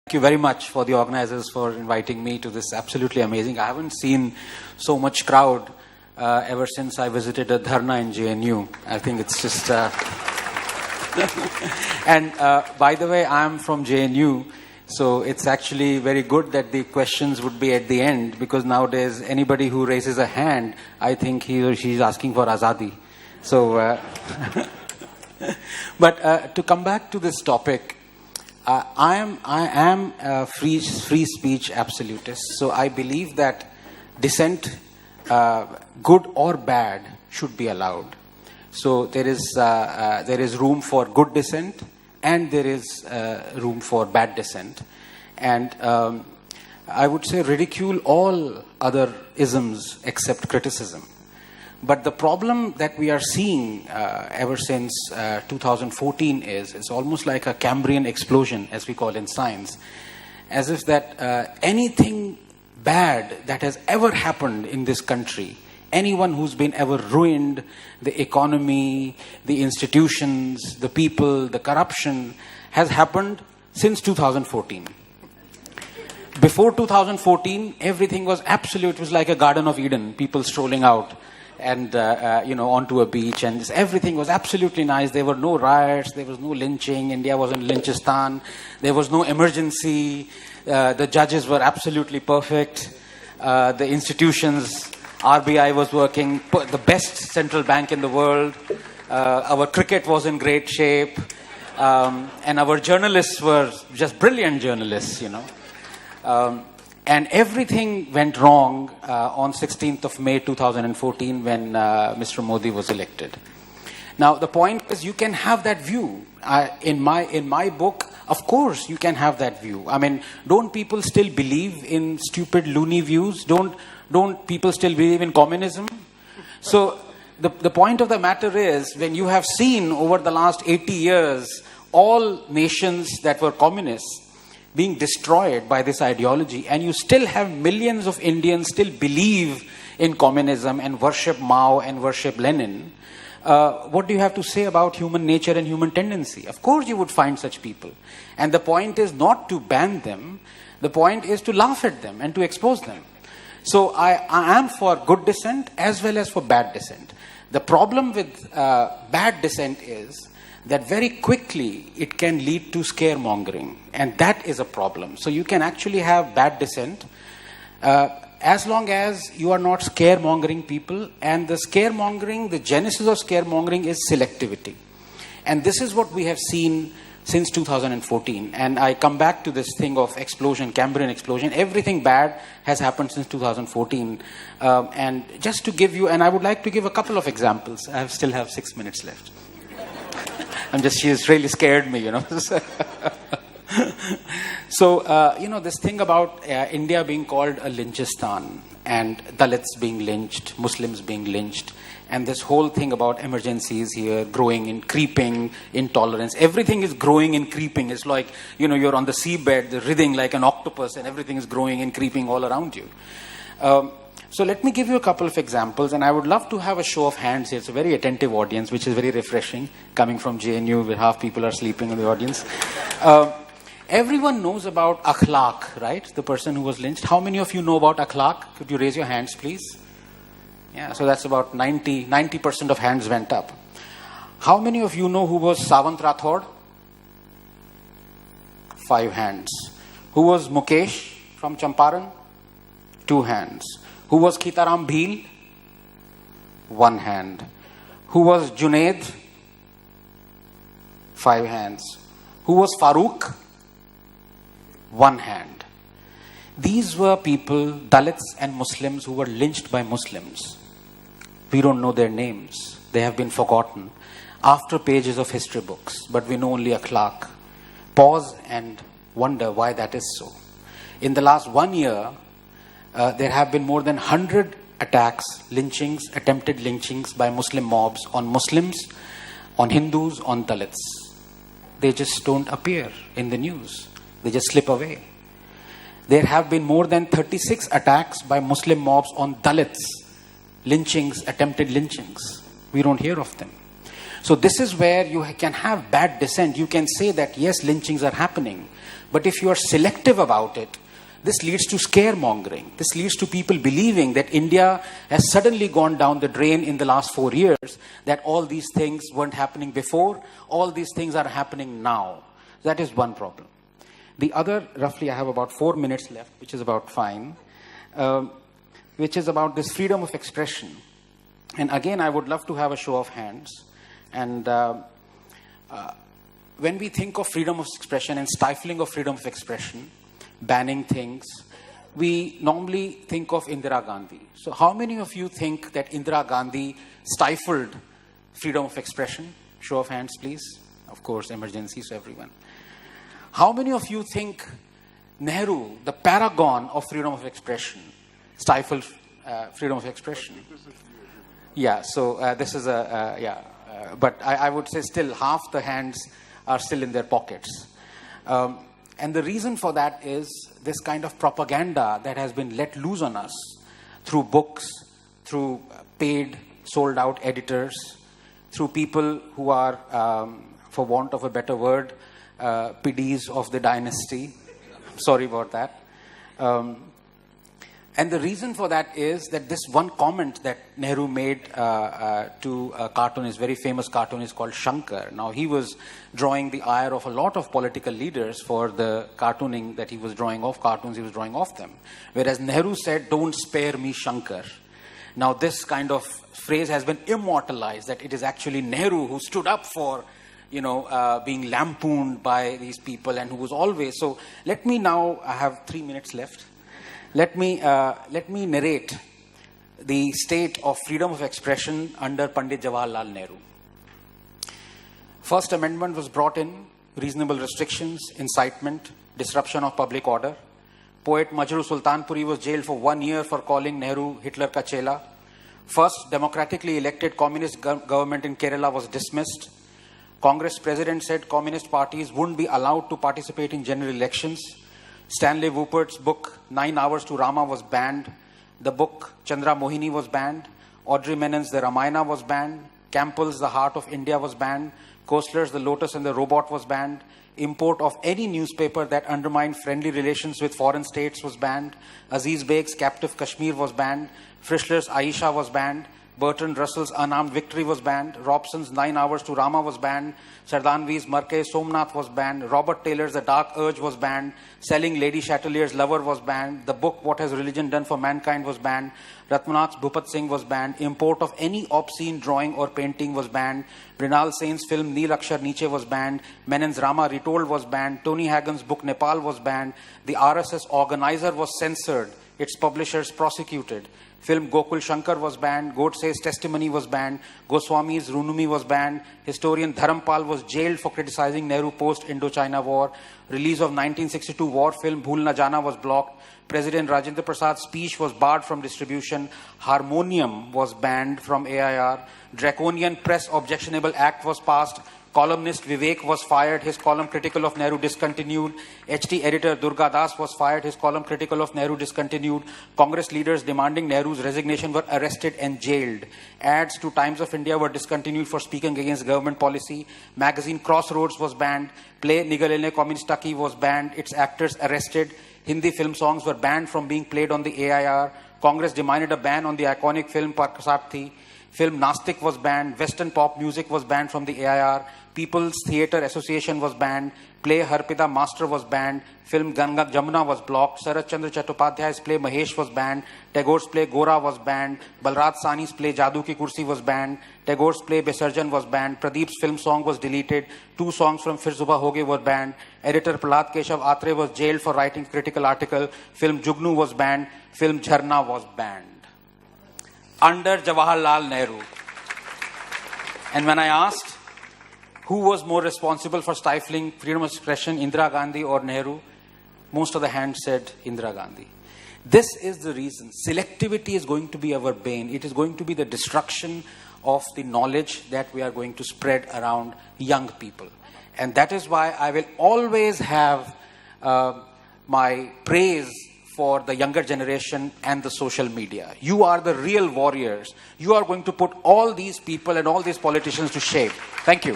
Thank you very much for the organizers for inviting me to this absolutely amazing. I haven't seen so much crowd ever since I visited a dharna in JNU. I think it's just... And by the way, I'm from JNU, so it's actually very good that the questions would be at the end, because nowadays anybody who raises a hand, I think he or she is asking for azadi. So, but to come back to this topic, I am a free speech absolutist. So I believe that dissent, good or bad, should be allowed. So there is room for good dissent, and there is room for bad dissent. And I would say ridicule all other isms except criticism. But the problem that we are seeing ever since 2014 is it's almost like a Cambrian explosion, as we call in science, as if that anything bad that has ever happened in this country, anyone who's been ever ruined, the economy, the institutions, the people, the corruption, has happened since 2014. Before 2014, everything was absolute. It was like a Garden of Eden, people strolling out and onto a beach, and everything was absolutely nice. There were no riots, there was no lynching, India wasn't Lynchistan, there was no emergency, the judges were absolutely perfect, the institutions, RBI was working, the best central bank in the world, our cricket was in great shape, and our journalists were just brilliant journalists, and everything went wrong on 16th of May 2014 when Mr. Modi was elected. Now, the point is, you can have that view. In my book, of course, you can have that view. I mean, don't people still believe in stupid, loony views? Don't people still believe in communism? So, the point of the matter is, when you have seen over the last 80 years, all nations that were communists being destroyed by this ideology, and you still have millions of Indians still believe in communism and worship Mao and worship Lenin, what do you have to say about human nature and human tendency? Of course you would find such people. And the point is not to ban them, the point is to laugh at them and to expose them. So I am for good dissent as well as for bad dissent. The problem with bad dissent is that very quickly it can lead to scaremongering, and that is a problem. So you can actually have bad dissent as long as you are not scaremongering people, and the genesis of scaremongering is selectivity. And this is what we have seen since 2014. And I come back to this thing of explosion, Cambrian explosion. Everything bad has happened since 2014. And just to give you, and I would like to give a couple of examples. I still have 6 minutes left. She's really scared me, So, this thing about India being called a Lynchistan, and Dalits being lynched, Muslims being lynched, and this whole thing about emergencies here, growing and creeping, intolerance, everything is growing and creeping. It's like, you're on the seabed, writhing like an octopus, and everything is growing and creeping all around you. So let me give you a couple of examples, and I would love to have a show of hands here. It's a very attentive audience, which is very refreshing, coming from JNU, where half people are sleeping in the audience. Everyone knows about Akhlaq, right? The person who was lynched. How many of you know about Akhlaq? Could you raise your hands, please? Yeah, so that's about 90% of hands went up. How many of you know who was Sawant Rathod? 5 hands. Who was Mukesh from Champaran? 2 hands. Who was Khitaram Bhil? 1 hand. Who was Junaid? 5 hands. Who was Farooq? 1 hand. These were people, Dalits and Muslims, who were lynched by Muslims. We don't know their names. They have been forgotten after pages of history books, but we know only Akhlaq. Pause and wonder why that is so. In the last 1 year, there have been more than 100 attacks, lynchings, attempted lynchings by Muslim mobs on Muslims, on Hindus, on Dalits. They just don't appear in the news. They just slip away. There have been more than 36 attacks by Muslim mobs on Dalits, lynchings, attempted lynchings. We don't hear of them. So this is where you can have bad dissent. You can say that, yes, lynchings are happening. But if you are selective about it, this leads to scaremongering. This leads to people believing that India has suddenly gone down the drain in the last 4 years, that all these things weren't happening before, all these things are happening now. That is one problem. The other, roughly I have about 4 minutes left, which is about fine, which is about this freedom of expression. And again, I would love to have a show of hands. And when we think of freedom of expression and stifling of freedom of expression, banning things, we normally think of Indira Gandhi. So how many of you think that Indira Gandhi stifled freedom of expression? Show of hands, please. Of course, emergency, so everyone. How many of you think Nehru, the paragon of freedom of expression, stifled freedom of expression? Yeah, so this is but I would say still half the hands are still in their pockets. And the reason for that is this kind of propaganda that has been let loose on us through books, through paid, sold out editors, through people who are, for want of a better word, PDs of the dynasty. Sorry about that. And the reason for that is that this one comment that Nehru made to a cartoonist, very famous cartoonist called Shankar. Now, he was drawing the ire of a lot of political leaders for the cartooning that he was drawing of, cartoons he was drawing of them. Whereas Nehru said, "Don't spare me, Shankar." Now, this kind of phrase has been immortalized, that it is actually Nehru who stood up for, being lampooned by these people and who was always... So, let me now, I have 3 minutes left. Let me narrate the state of freedom of expression under Pandit Jawaharlal Nehru. First Amendment was brought in, reasonable restrictions, incitement, disruption of public order. Poet Majru Sultanpuri was jailed for 1 year for calling Nehru Hitler ka chela. First democratically elected communist government in Kerala was dismissed. Congress president said communist parties wouldn't be allowed to participate in general elections. Stanley Woopert's book 9 Hours to Rama was banned. The book Chandra Mohini was banned. Audrey Menon's The Ramayana was banned. Campbell's The Heart of India was banned. Koestler's The Lotus and the Robot was banned. Import of any newspaper that undermined friendly relations with foreign states was banned. Aziz Beg's Captive Kashmir was banned. Frischler's Aisha was banned. Bertrand Russell's Unarmed Victory was banned. Robson's 9 Hours to Rama was banned. Sardanvi's Marke Somnath was banned. Robert Taylor's The Dark Urge was banned. Selling Lady Chatelier's Lover was banned. The book What Has Religion Done for Mankind was banned. Ratmanath's Bhupat Singh was banned. Import of any obscene drawing or painting was banned. Mrinal Sen's film Neel Akshar Niche was banned. Menon's Rama Retold was banned. Tony Hagen's book Nepal was banned. The RSS organizer was censored. Its publishers prosecuted. Film Gokul Shankar was banned. Godse's Testimony was banned. Goswami's Runumi was banned. Historian Dharampal was jailed for criticizing Nehru post-Indochina war. Release of 1962 war film Bhool Na Jana was blocked. President Rajendra Prasad's speech was barred from distribution. Harmonium was banned from AIR. Draconian Press Objectionable Act was passed. Columnist Vivek was fired. His column critical of Nehru discontinued. HT editor Durga Das was fired. His column critical of Nehru discontinued. Congress leaders demanding Nehru's resignation were arrested and jailed. Ads to Times of India were discontinued for speaking against government policy. Magazine Crossroads was banned. Play Nigalene Communistaki was banned. Its actors arrested. Hindi film songs were banned from being played on the AIR. Congress demanded a ban on the iconic film Parkasarthi. Film Nastik was banned. Western pop music was banned from the AIR. People's Theatre Association was banned. Play Harpida Master was banned. Film Ganga Jamuna was blocked. Sarat Chandra Chattopadhyay's play Mahesh was banned. Tagore's play Gora was banned. Balraj Sani's play Jadoo Ki Kursi was banned. Tagore's play Besarjan was banned. Pradeep's film song was deleted. 2 songs from Fir Subah Hoge were banned. Editor Prahlad Keshav Atre was jailed for writing critical article. Film Jugnu was banned. Film Jharna was banned. Under Jawaharlal Nehru. And when I asked who was more responsible for stifling freedom of expression, Indira Gandhi or Nehru, most of the hands said Indira Gandhi. This is the reason. Selectivity is going to be our bane. It is going to be the destruction of the knowledge that we are going to spread around young people. And that is why I will always have my praise for the younger generation and the social media. You are the real warriors. You are going to put all these people and all these politicians to shame. Thank you.